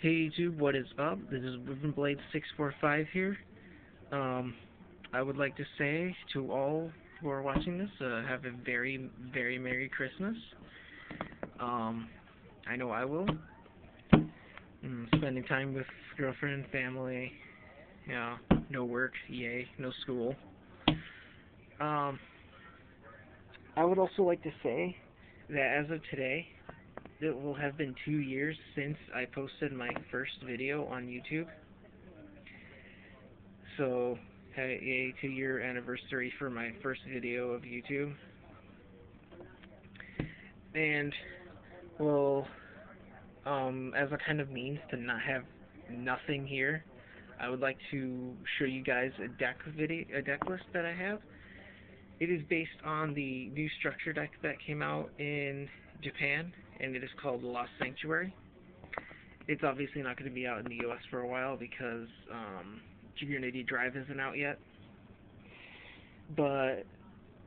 Hey YouTube, what is up? This is Blade645 here. Um, I would like to say to all who are watching this, have a very, very Merry Christmas. Um, I know I will. Spending time with girlfriend, family, no work, yay, no school. Um, I would also like to say that as of today, it will have been 2 years since I posted my first video on YouTube. So, a 2-year anniversary for my first video of YouTube. And, well, as a kind of means to not have nothing here, I would like to show you guys a deck list that I have. It is based on the new structure deck that came out in Japan, and it is called Lost Sanctuary. It's obviously not going to be out in the US for a while because Unity Drive isn't out yet. But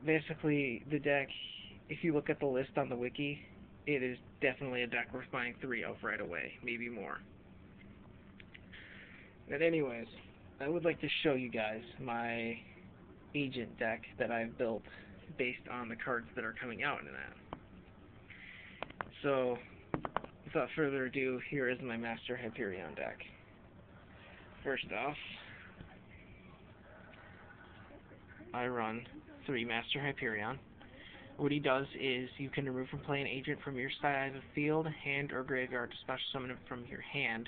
basically, the deck, if you look at the list on the wiki, it is definitely a deck worth buying 3 of right away, maybe more. But anyways, I would like to show you guys my agent deck that I've built based on the cards that are coming out in that. So, without further ado, here is my Master Hyperion deck. First off, I run 3 Master Hyperion. What he does is you can remove from play an agent from your side of the field, hand, or graveyard to special summon it from your hand.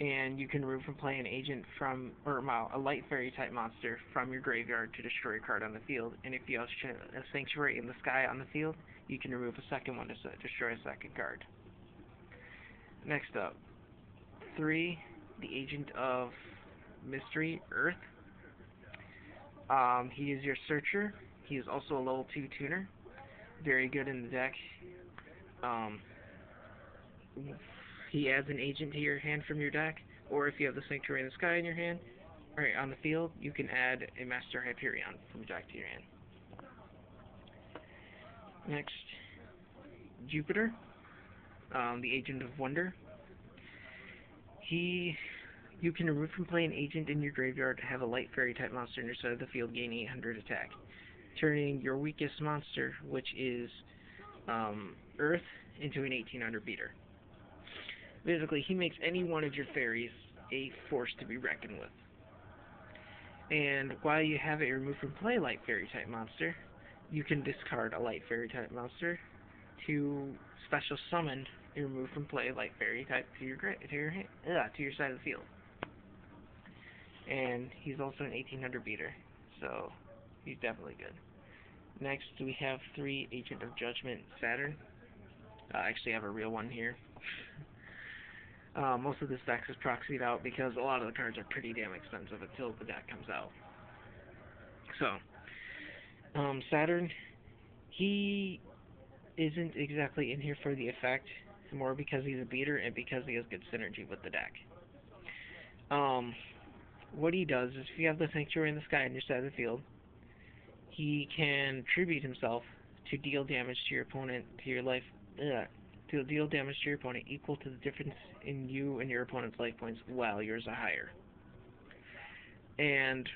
And you can remove from play an agent from, or a light fairy type monster from your graveyard to destroy a card on the field. And if you have a sanctuary in the sky on the field, you can remove a second one to destroy a second card. Next up, 3, the Agent of Mystery, Earth. He is your searcher. He is also a level 2 tuner. Very good in the deck. He adds an agent to your hand from your deck, or if you have the Sanctuary in the Sky in your hand, or on the field, you can add a Master Hyperion from your deck to your hand. Next, Jupiter, the Agent of Wonder. You can remove from play an agent in your graveyard to have a light fairy type monster in your side of the field gain 800 attack, turning your weakest monster, which is Earth, into an 1800 beater. Basically, he makes any one of your fairies a force to be reckoned with. And while you have a remove from play light fairy type monster, you can discard a light fairy type monster to special summon a remove from play light fairy type to your side of the field. And he's also an 1800 beater, so he's definitely good. Next, we have 3 Agent of Judgment, Saturn. I actually have a real one here. Most of this deck is proxied out because a lot of the cards are pretty damn expensive until the deck comes out. So, Saturn, he isn't exactly in here for the effect, more because he's a beater and because he has good synergy with the deck. What he does is, if you have the Sanctuary in the Sky on your side of the field, he can tribute himself to deal damage to your opponent, to deal damage to your opponent equal to the difference in you and your opponent's life points while yours are higher. And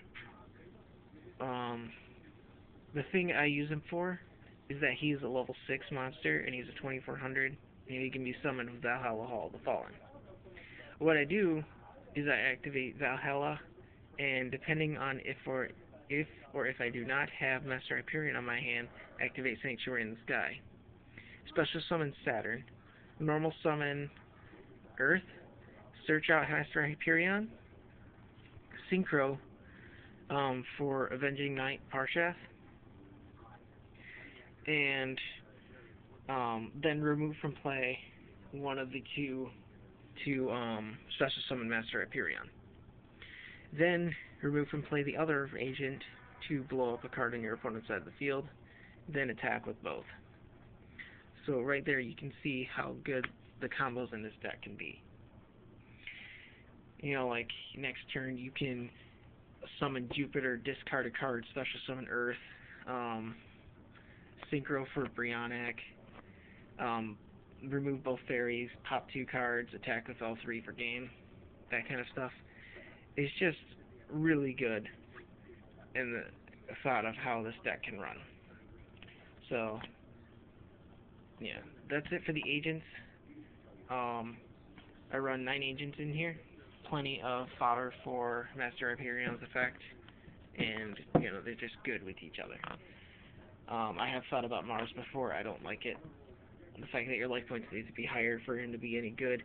the thing I use him for is that he's a level 6 monster and he's a 2400, and he can be summoned with Valhalla Hall of the Fallen. What I do is I activate Valhalla, and depending on if I do not have Master Hyperion on my hand, activate Sanctuary in the Sky. Special summon Saturn, normal summon Earth, search out Master Hyperion, Synchro for Avenging Knight Parshath, and then remove from play one of the two to special summon Master Hyperion. Then remove from play the other agent to blow up a card on your opponent's side of the field, then attack with both. So right there you can see how good the combos in this deck can be. You know, like next turn you can summon Jupiter, discard a card, special summon Earth, Synchro for Brionic, remove both fairies, pop 2 cards, attack with all 3 for game, that kind of stuff. It's just really good in the thought of how this deck can run. So, yeah, that's it for the agents. I run 9 agents in here, plenty of fodder for Master Hyperion's effect, and, they're just good with each other. I have thought about Mars before. I don't like it. The fact that your life points need to be higher for him to be any good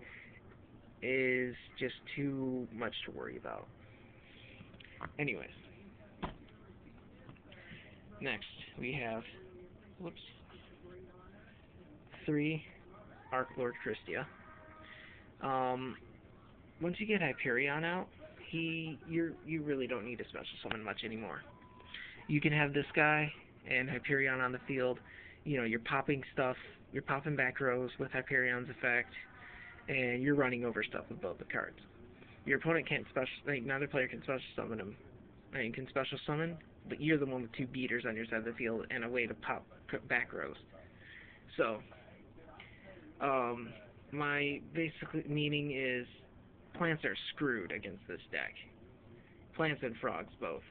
is just too much to worry about. Anyways, next we have, 3 Arc Lord Christia. Once you get Hyperion out, you really don't need to special summon much anymore. You can have this guy and Hyperion on the field. You're popping stuff, you're popping back rows with Hyperion's effect, and you're running over stuff with both the cards. Your opponent can't neither player can special summon him. You can special summon, but you're the one with 2 beaters on your side of the field and a way to pop back rows. So, my basic meaning is plants are screwed against this deck. Plants and frogs both.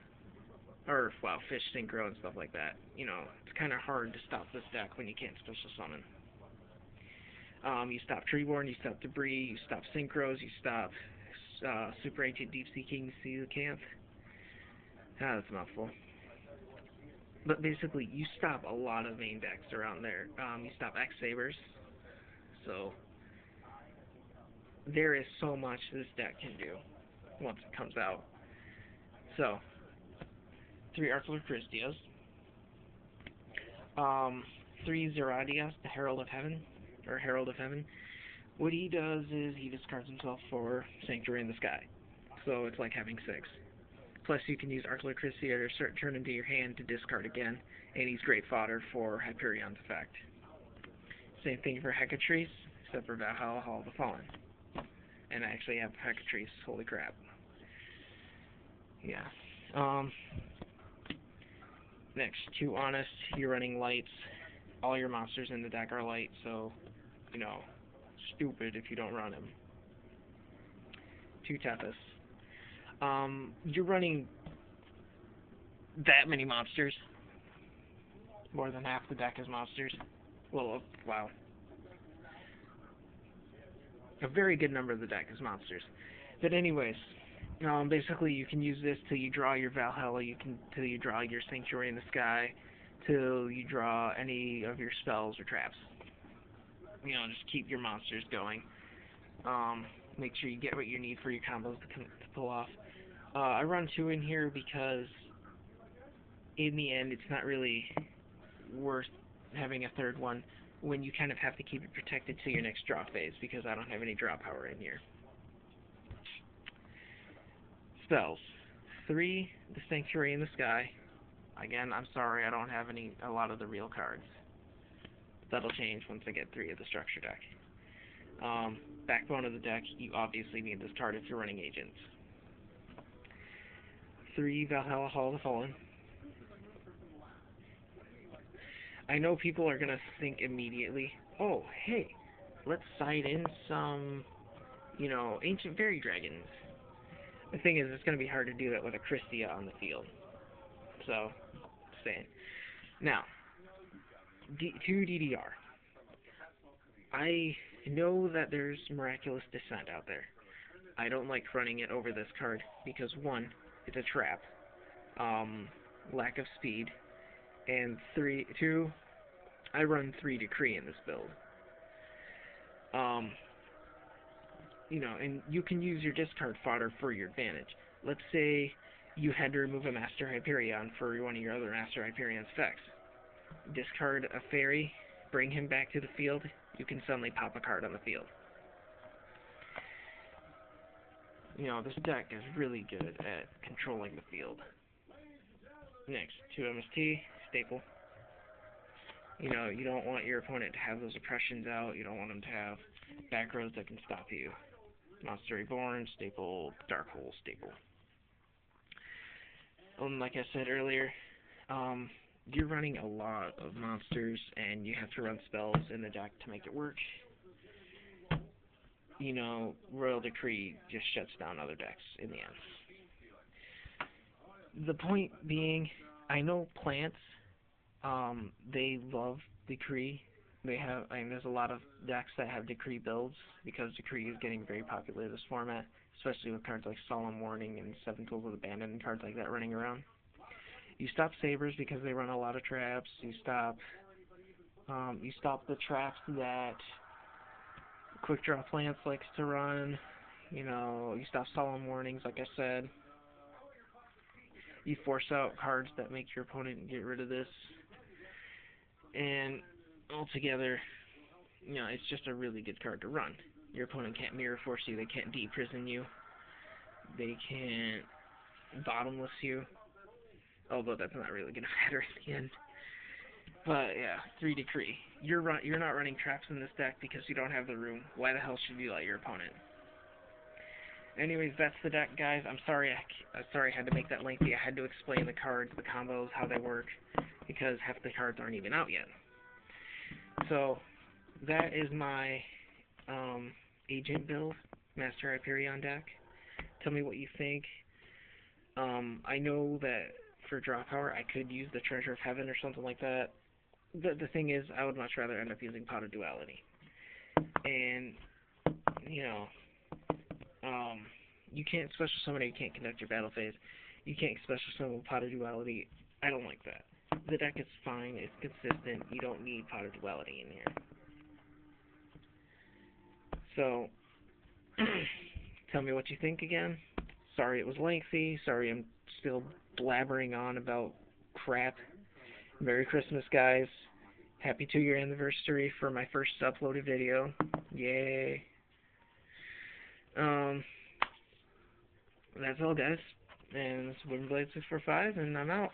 Or, well, fish, synchro, and stuff like that. It's kind of hard to stop this deck when you can't special summon. You stop Treeborn, you stop Debris, you stop Synchros, you stop Super Ancient Deep Sea King Coelacanth. That's a mouthful. But basically, you stop a lot of main decks around there. You stop X-Sabers. So, there is so much this deck can do once it comes out. So, 3 Arc Lord Christias. 3 Zeradias, the Herald of Heaven. What he does is he discards himself for Sanctuary in the Sky. So it's like having 6. Plus you can use Arc Lord Christia to turn into your hand to discard again, and he's great fodder for Hyperion's effect. Same thing for Hecatrice, except for Valhalla Hall of the Fallen. And I actually have Hecatrice, holy crap. Yeah. Next, 2 Honest, you're running lights. All your monsters in the deck are light, so, stupid if you don't run them. 2 Tethys. You're running that many monsters. More than half the deck is monsters. Well, wow. A very good number of the deck is monsters. But anyways, basically you can use this till you draw your Valhalla, till you draw your Sanctuary in the Sky, till you draw any of your spells or traps. Just keep your monsters going. Make sure you get what you need for your combos to pull off. I run 2 in here because in the end it's not really worth having a 3rd one when you kind of have to keep it protected till your next draw phase, because I don't have any draw power in here. Spells. 3, the Sanctuary in the Sky. Again, I'm sorry, I don't have a lot of the real cards. That'll change once I get 3 of the structure deck. Backbone of the deck, you obviously need this card if you're running agents. 3, Valhalla Hall of the Fallen. I know people are going to think immediately, oh, hey, let's side in some, Ancient Fairy Dragons. The thing is, it's going to be hard to do that with a Christia on the field. So, saying. Now, 2 DDR. I know that there's Miraculous Descent out there. I don't like running it over this card because 1, it's a trap. Lack of speed. And 2, I run 3 Decree in this build. And you can use your discard fodder for your advantage. Let's say you had to remove a Master Hyperion for one of your other Master Hyperion's effects. Discard a fairy, bring him back to the field, you can suddenly pop a card on the field. This deck is really good at controlling the field. Next, 2 MST, staple. You don't want your opponent to have those oppressions out, you don't want them to have back rows that can stop you. Monster Reborn, staple, Dark Hole, staple. Like I said earlier, you're running a lot of monsters, and you have to run spells in the deck to make it work. Royal Decree just shuts down other decks in the end. The point being, I know plants, they love Decree. There's a lot of decks that have Decree builds because Decree is getting very popular in this format, especially with cards like Solemn Warning and Seven Tools of Abandon and cards like that running around. You stop Sabers because they run a lot of traps. You stop the traps that Quick Draw Plants likes to run. You stop Solemn Warnings, like I said. You force out cards that make your opponent get rid of this. And altogether, it's just a really good card to run. Your opponent can't Mirror Force you, they can't Deep Prison you, they can't Bottomless you, although that's not really going to matter in the end. But yeah, 3 Decree. You're not running traps in this deck because you don't have the room. Why the hell should you let your opponent? Anyways, that's the deck, guys. I'm sorry I had to make that lengthy. I had to explain the cards, the combos, how they work, because half the cards aren't even out yet. So, that is my agent build, Master Hyperion deck. Tell me what you think. I know that for draw power, I could use the Treasure of Heaven or something like that. The thing is, I would much rather end up using Pot of Duality. And, you can't special summon it, you can't conduct your battle phase. You can't special summon Pot of Duality. I don't like that. The deck is fine, it's consistent, you don't need Pot of Duality in here. So, tell me what you think again. Sorry it was lengthy, sorry I'm still blabbering on about crap. Merry Christmas, guys. Happy 2-year anniversary for my first uploaded video. Yay. That's all, guys. And this is Wooden Blade 645, and I'm out.